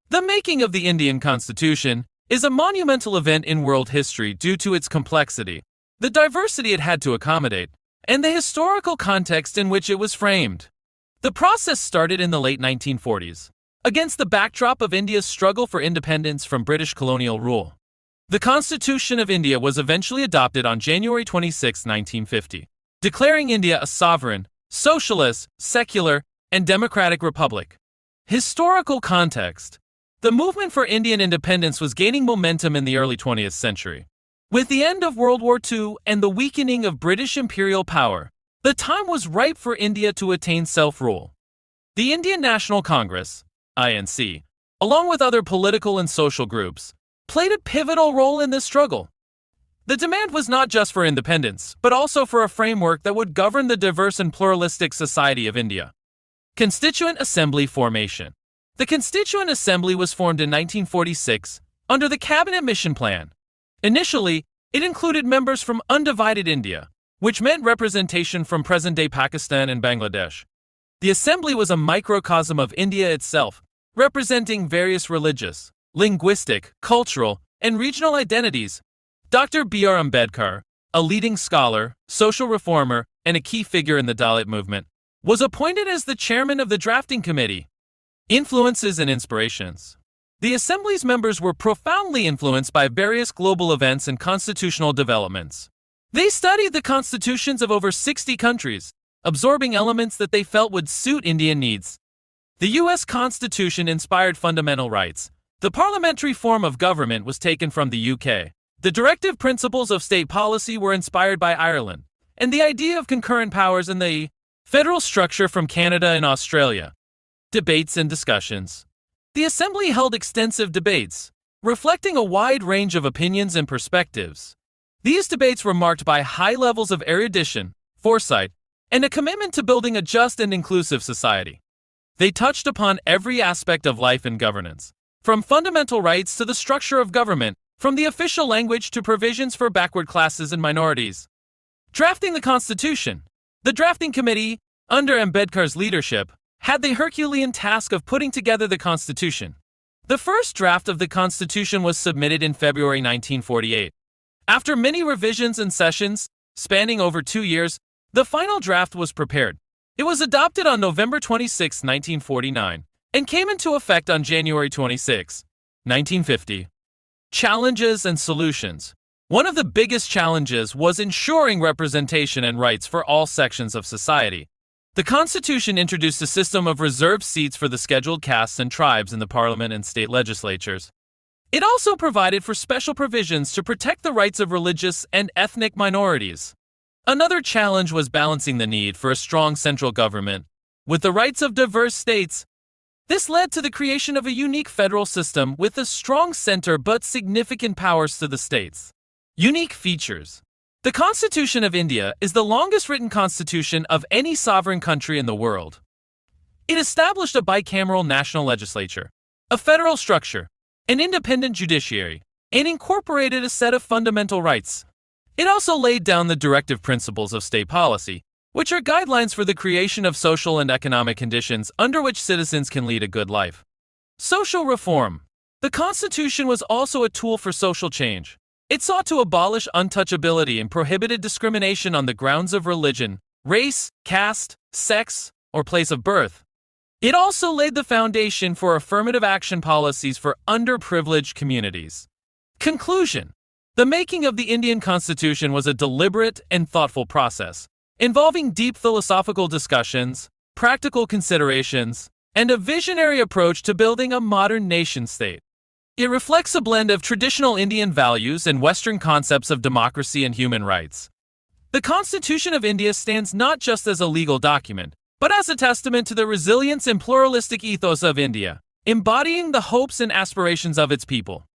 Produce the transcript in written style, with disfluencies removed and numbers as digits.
The making of the Indian Constitution is a monumental event in world history due to its complexity, the diversity it had to accommodate, and the historical context in which it was framed. The process started in the late 1940s, against the backdrop of India's struggle for independence from British colonial rule. The Constitution of India was eventually adopted on January 26, 1950, declaring India a sovereign, socialist, secular, and democratic republic. Historical context. The movement for Indian independence was gaining momentum in the early 20th century. With the end of World War II and the weakening of British imperial power, the time was ripe for India to attain self-rule. The Indian National Congress, INC, along with other political and social groups, played a pivotal role in this struggle. The demand was not just for independence, but also for a framework that would govern the diverse and pluralistic society of India. Constituent Assembly formation. The Constituent Assembly was formed in 1946 under the Cabinet Mission Plan. Initially, it included members from undivided India, which meant representation from present-day Pakistan and Bangladesh. The Assembly was a microcosm of India itself, representing various religious, linguistic, cultural, and regional identities. Dr. B.R. Ambedkar, a leading scholar, social reformer, and a key figure in the Dalit movement, was appointed as the chairman of the drafting committee. Influences and inspirations. The Assembly's members were profoundly influenced by various global events and constitutional developments. They studied the constitutions of over 60 countries, absorbing elements that they felt would suit Indian needs. The U.S. Constitution inspired fundamental rights. The parliamentary form of government was taken from the UK. The directive principles of state policy were inspired by Ireland, and the idea of concurrent powers in the federal structure from Canada and Australia. Debates and discussions. The Assembly held extensive debates, reflecting a wide range of opinions and perspectives. These debates were marked by high levels of erudition, foresight, and a commitment to building a just and inclusive society. They touched upon every aspect of life and governance, from fundamental rights to the structure of government, from the official language to provisions for backward classes and minorities. Drafting the Constitution. The drafting committee, under Ambedkar's leadership, had the Herculean task of putting together the Constitution. The first draft of the Constitution was submitted in February 1948. After many revisions and sessions, spanning over 2 years, the final draft was prepared. It was adopted on November 26, 1949, and came into effect on January 26, 1950. Challenges and solutions. One of the biggest challenges was ensuring representation and rights for all sections of society. The Constitution introduced a system of reserved seats for the scheduled castes and tribes in the parliament and state legislatures. It also provided for special provisions to protect the rights of religious and ethnic minorities. Another challenge was balancing the need for a strong central government with the rights of diverse states. This led to the creation of a unique federal system with a strong center but significant powers to the states. Unique features. The Constitution of India is the longest written constitution of any sovereign country in the world. It established a bicameral national legislature, a federal structure, an independent judiciary, and incorporated a set of fundamental rights. It also laid down the directive principles of state policy, which are guidelines for the creation of social and economic conditions under which citizens can lead a good life. Social reform. The Constitution was also a tool for social change. It sought to abolish untouchability and prohibited discrimination on the grounds of religion, race, caste, sex, or place of birth. It also laid the foundation for affirmative action policies for underprivileged communities. Conclusion. The making of the Indian Constitution was a deliberate and thoughtful process, involving deep philosophical discussions, practical considerations, and a visionary approach to building a modern nation-state. It reflects a blend of traditional Indian values and Western concepts of democracy and human rights. The Constitution of India stands not just as a legal document, but as a testament to the resilience and pluralistic ethos of India, embodying the hopes and aspirations of its people.